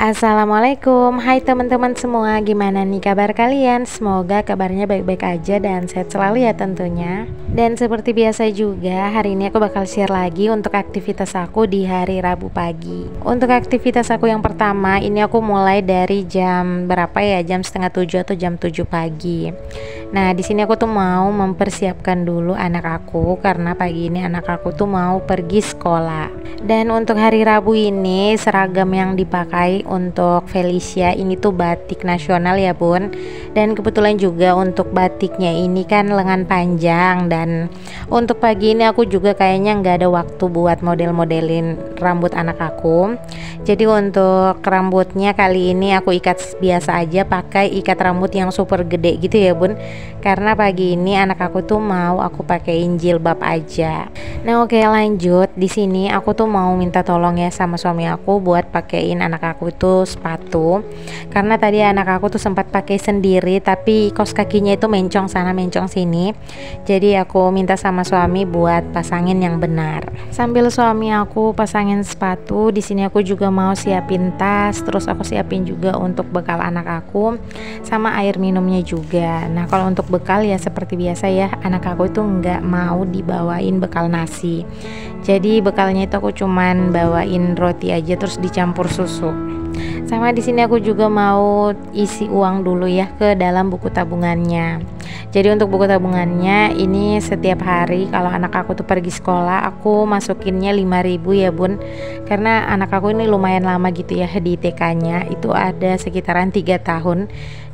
Assalamualaikum, hai teman-teman semua, gimana nih kabar kalian? Semoga kabarnya baik-baik aja dan sehat selalu ya tentunya. Dan seperti biasa juga, hari ini aku bakal share lagi untuk aktivitas aku di hari Rabu pagi. Untuk aktivitas aku yang pertama, ini aku mulai dari jam berapa ya? Jam setengah 7 atau jam 7 pagi. Nah, di sini aku tuh mau mempersiapkan dulu anak aku karena pagi ini anak aku tuh mau pergi sekolah. Dan untuk hari Rabu ini seragam yang dipakai untuk Felicia ini tuh batik nasional ya bun. Dan kebetulan juga untuk batiknya ini kan lengan panjang. Dan untuk pagi ini aku juga kayaknya nggak ada waktu buat model-modelin rambut anak aku. Jadi untuk rambutnya kali ini aku ikat biasa aja, pakai ikat rambut yang super gede gitu ya bun, karena pagi ini anak aku tuh mau aku pakein jilbab aja. Nah oke, lanjut. Di sini aku tuh mau minta tolong ya sama suami aku buat pakein anak aku tuh sepatu, karena tadi anak aku tuh sempat pakai sendiri tapi kos kakinya itu mencong sana mencong sini. Jadi aku minta sama suami buat pasangin yang benar. Sambil suami aku pasangin sepatu, di sini aku juga mau siapin tas, terus aku siapin juga untuk bekal anak aku sama air minumnya juga. Nah kalau untuk bekal ya seperti biasa ya, anak aku itu nggak mau dibawain bekal nasi. Jadi bekalnya itu aku cuman bawain roti aja terus dicampur susu. Sama di sini aku juga mau isi uang dulu ya ke dalam buku tabungannya. Jadi untuk buku tabungannya ini setiap hari kalau anak aku tuh pergi sekolah aku masukinnya 5.000 ya bun, karena anak aku ini lumayan lama gitu ya di TK-nya, itu ada sekitaran 3 tahun.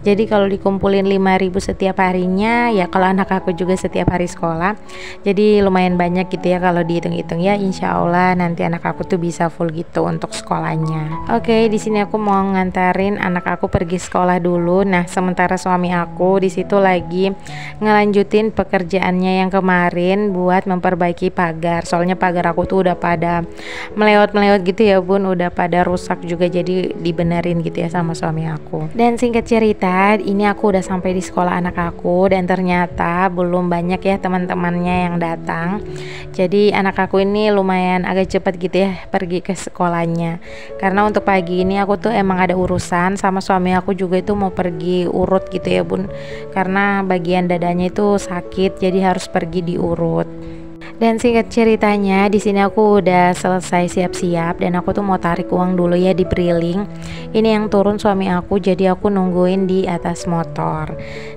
Jadi kalau dikumpulin 5.000 setiap harinya ya, kalau anak aku juga setiap hari sekolah, jadi lumayan banyak gitu ya kalau dihitung-hitung ya. Insya Allah nanti anak aku tuh bisa full gitu untuk sekolahnya. Oke, di sini aku mau ngantarin anak aku pergi sekolah dulu. Nah sementara suami aku di situ lagi ngelanjutin pekerjaannya yang kemarin buat memperbaiki pagar. Soalnya pagar aku tuh udah pada melewat-melewat gitu ya bun, udah pada rusak juga, jadi dibenerin gitu ya sama suami aku. Dan singkat cerita, ini aku udah sampai di sekolah anak aku dan ternyata belum banyak ya teman-temannya yang datang. Jadi anak aku ini lumayan agak cepat gitu ya pergi ke sekolahnya, karena untuk pagi ini aku tuh emang ada urusan sama suami aku juga, itu mau pergi urut gitu ya bun, karena bagian dadanya itu sakit jadi harus pergi diurut. Dan singkat ceritanya di sini aku udah selesai siap-siap dan aku tuh mau tarik uang dulu ya di Briling. Ini yang turun suami aku, jadi aku nungguin di atas motor.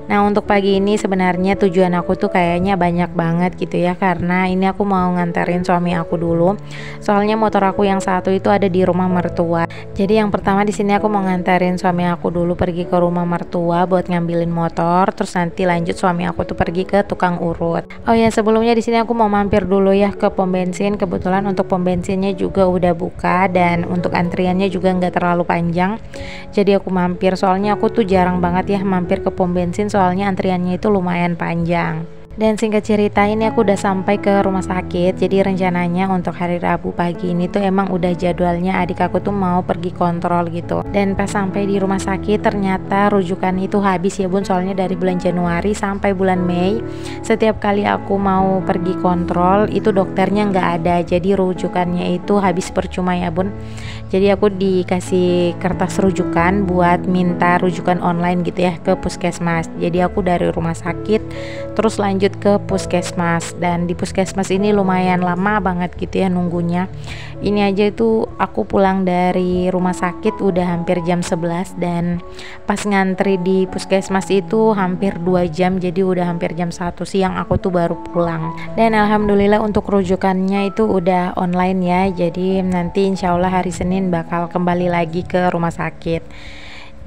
Nah untuk pagi ini sebenarnya tujuan aku tuh kayaknya banyak banget gitu ya, karena ini aku mau nganterin suami aku dulu. Soalnya motor aku yang satu itu ada di rumah mertua. Jadi yang pertama di sini aku mau nganterin suami aku dulu pergi ke rumah mertua buat ngambilin motor, terus nanti lanjut suami aku tuh pergi ke tukang urut. Oh ya sebelumnya di sini aku mau mampir dulu ya ke pom bensin. Kebetulan untuk pom bensinnya juga udah buka dan untuk antriannya juga nggak terlalu panjang. Jadi aku mampir, soalnya aku tuh jarang banget ya mampir ke pom bensin, soalnya antriannya itu lumayan panjang. Dan singkat cerita ini aku udah sampai ke rumah sakit. Jadi rencananya untuk hari Rabu pagi ini tuh emang udah jadwalnya adik aku tuh mau pergi kontrol gitu. Dan pas sampai di rumah sakit ternyata rujukan itu habis ya bun, soalnya dari bulan Januari sampai bulan Mei setiap kali aku mau pergi kontrol itu dokternya nggak ada, jadi rujukannya itu habis percuma ya bun. Jadi aku dikasih kertas rujukan buat minta rujukan online gitu ya ke puskesmas. Jadi aku dari rumah sakit terus lanjut ke puskesmas, dan di puskesmas ini lumayan lama banget gitu ya nunggunya. Ini aja itu aku pulang dari rumah sakit udah hampir jam 11 dan pas ngantri di puskesmas itu hampir 2 jam, jadi udah hampir jam 1 siang aku tuh baru pulang. Dan alhamdulillah untuk rujukannya itu udah online ya, jadi nanti insya Allah hari Senin bakal kembali lagi ke rumah sakit.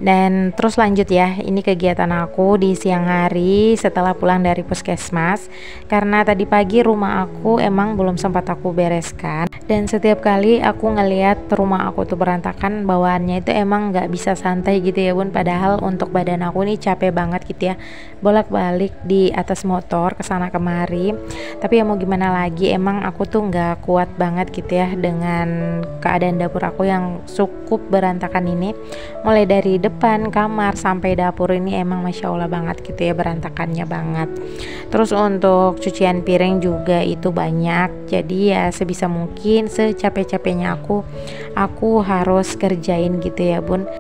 Dan terus lanjut ya, ini kegiatan aku di siang hari setelah pulang dari puskesmas, karena tadi pagi rumah aku emang belum sempat aku bereskan, dan setiap kali aku ngeliat rumah aku tuh berantakan, bawaannya itu emang nggak bisa santai gitu ya bun. Padahal untuk badan aku nih capek banget gitu ya, bolak-balik di atas motor kesana kemari. Tapi ya mau gimana lagi, emang aku tuh nggak kuat banget gitu ya dengan keadaan dapur aku yang cukup berantakan ini, mulai dari depan kamar sampai dapur ini emang masya Allah banget gitu ya, berantakannya banget. Terus untuk cucian piring juga itu banyak, jadi ya sebisa mungkin secapek-capeknya aku harus kerjain gitu ya bun.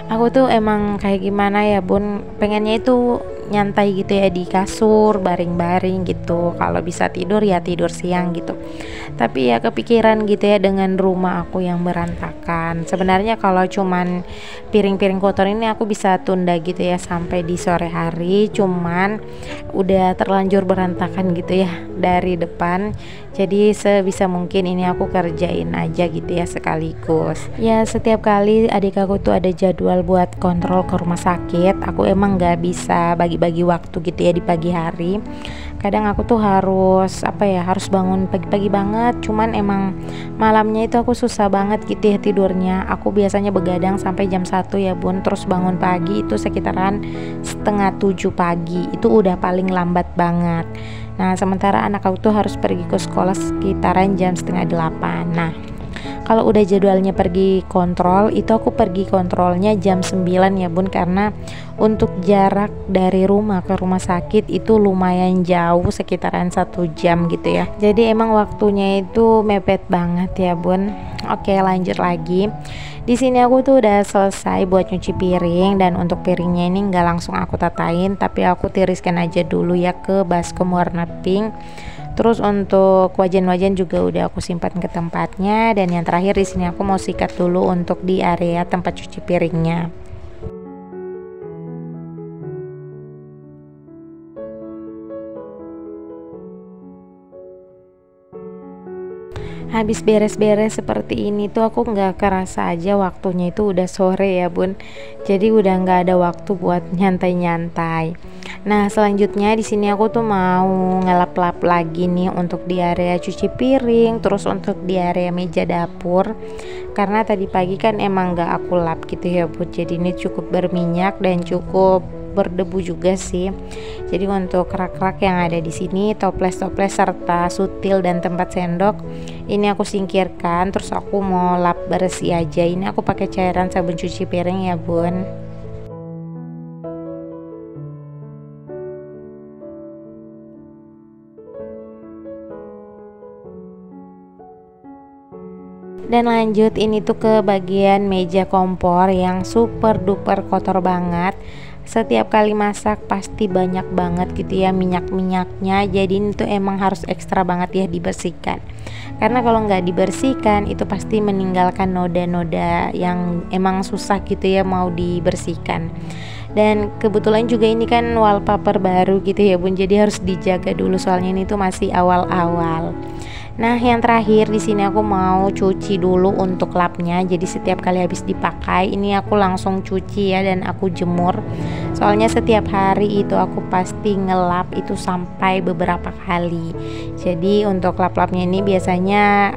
Aku tuh emang kayak gimana ya bun, pengennya itu nyantai gitu ya di kasur, baring-baring gitu. Kalau bisa tidur ya tidur siang gitu. Tapi ya kepikiran gitu ya dengan rumah aku yang berantakan. Sebenarnya kalau cuman piring-piring kotor ini aku bisa tunda gitu ya sampai di sore hari, cuman udah terlanjur berantakan gitu ya dari depan. Jadi sebisa mungkin ini aku kerjain aja gitu ya sekaligus. Ya setiap kali adik aku tuh ada jadwal buat kontrol ke rumah sakit, aku emang nggak bisa bagi-bagi waktu gitu ya di pagi hari. Kadang aku tuh harus harus bangun pagi-pagi banget, cuman emang malamnya itu aku susah banget gitu ya tidurnya. Aku biasanya begadang sampai jam 1 ya bun, terus bangun pagi itu sekitaran setengah 7 pagi, itu udah paling lambat banget. Nah sementara anak aku tuh harus pergi ke sekolah sekitaran jam setengah 8. Nah kalau udah jadwalnya pergi kontrol, itu aku pergi kontrolnya jam 9 ya bun, karena untuk jarak dari rumah ke rumah sakit itu lumayan jauh, sekitaran 1 jam gitu ya. Jadi emang waktunya itu mepet banget ya bun. Oke lanjut lagi. Di sini aku tuh udah selesai buat nyuci piring, dan untuk piringnya ini nggak langsung aku tatain, tapi aku tiriskan aja dulu ya ke baskom warna pink. Terus untuk wajan-wajan juga udah aku simpan ke tempatnya, dan yang terakhir di sini aku mau sikat dulu untuk di area tempat cuci piringnya. Habis beres-beres seperti ini tuh aku nggak kerasa aja waktunya itu udah sore ya bun. Jadi udah nggak ada waktu buat nyantai-nyantai. Nah selanjutnya di sini aku tuh mau ngelap-lap lagi nih untuk di area cuci piring, terus untuk di area meja dapur. Karena tadi pagi kan emang nggak aku lap gitu ya bun. Jadi ini cukup berminyak dan cukup berdebu juga sih. Jadi untuk rak-rak yang ada di sini, toples-toples serta sutil dan tempat sendok ini aku singkirkan, terus aku mau lap bersih aja. Ini aku pakai cairan sabun cuci piring ya bun. Dan lanjut ini tuh ke bagian meja kompor yang super duper kotor banget. Setiap kali masak pasti banyak banget gitu ya minyak-minyaknya. Jadi ini tuh emang harus ekstra banget ya dibersihkan. Karena kalau nggak dibersihkan itu pasti meninggalkan noda-noda yang emang susah gitu ya mau dibersihkan. Dan kebetulan juga ini kan wallpaper baru gitu ya bun. Jadi harus dijaga dulu soalnya ini tuh masih awal-awal. Nah, yang terakhir di sini aku mau cuci dulu untuk lapnya. Jadi setiap kali habis dipakai, ini aku langsung cuci ya dan aku jemur. Soalnya setiap hari itu aku pasti ngelap itu sampai beberapa kali. Jadi untuk lap-lapnya ini biasanya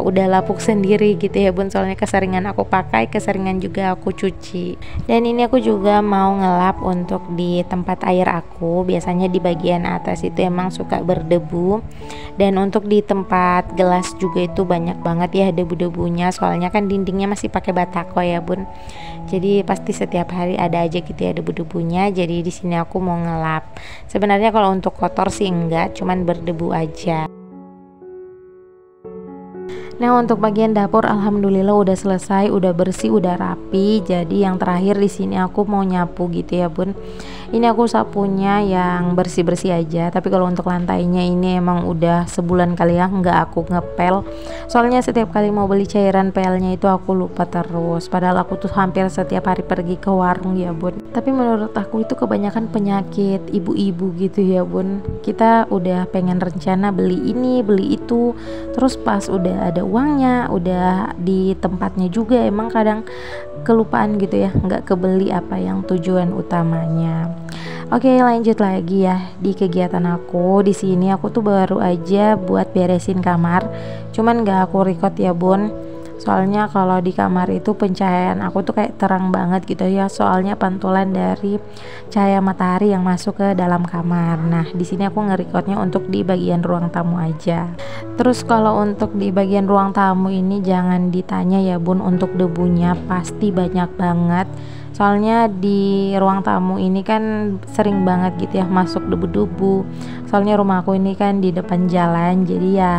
udah lapuk sendiri gitu ya bun. Soalnya keseringan aku pakai, keseringan juga aku cuci. Dan ini aku juga mau ngelap untuk di tempat air aku. Biasanya di bagian atas itu emang suka berdebu. Dan untuk di tempat gelas juga itu banyak banget ya debu-debunya, soalnya kan dindingnya masih pakai batako ya bun. Jadi pasti setiap hari ada aja gitu ya debu-debunya. Jadi di sini aku mau ngelap. Sebenarnya kalau untuk kotor sih enggak, cuman berdebu aja. Nah untuk bagian dapur alhamdulillah udah selesai, udah bersih, udah rapi. Jadi yang terakhir di sini aku mau nyapu gitu ya bun. Ini aku sapunya yang bersih-bersih aja. Tapi kalau untuk lantainya ini emang udah sebulan kali ya nggak aku ngepel. Soalnya setiap kali mau beli cairan pelnya itu aku lupa terus. Padahal aku tuh hampir setiap hari pergi ke warung ya bun. Tapi menurut aku itu kebanyakan penyakit ibu-ibu gitu ya bun. Kita udah pengen rencana beli ini, beli itu. Terus pas udah ada uangnya, udah di tempatnya juga emang kadang kelupaan gitu ya, nggak kebeli apa yang tujuan utamanya. Oke lanjut lagi ya di kegiatan aku. Di sini aku tuh baru aja buat beresin kamar, cuman nggak aku record ya bun. Soalnya kalau di kamar itu pencahayaan aku tuh kayak terang banget gitu ya, soalnya pantulan dari cahaya matahari yang masuk ke dalam kamar. Nah, di sini aku nge-recordnya untuk di bagian ruang tamu aja. Terus kalau untuk di bagian ruang tamu ini jangan ditanya ya Bun, untuk debunya pasti banyak banget. Soalnya di ruang tamu ini kan sering banget gitu ya masuk debu-debu. Soalnya rumah aku ini kan di depan jalan, jadi ya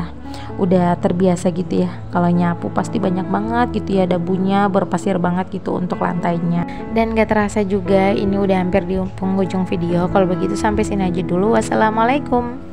udah terbiasa gitu ya. Kalau nyapu pasti banyak banget gitu ya debunya, berpasir banget gitu untuk lantainya. Dan gak terasa juga ini udah hampir di penghujung video. Kalau begitu sampai sini aja dulu. Wassalamualaikum.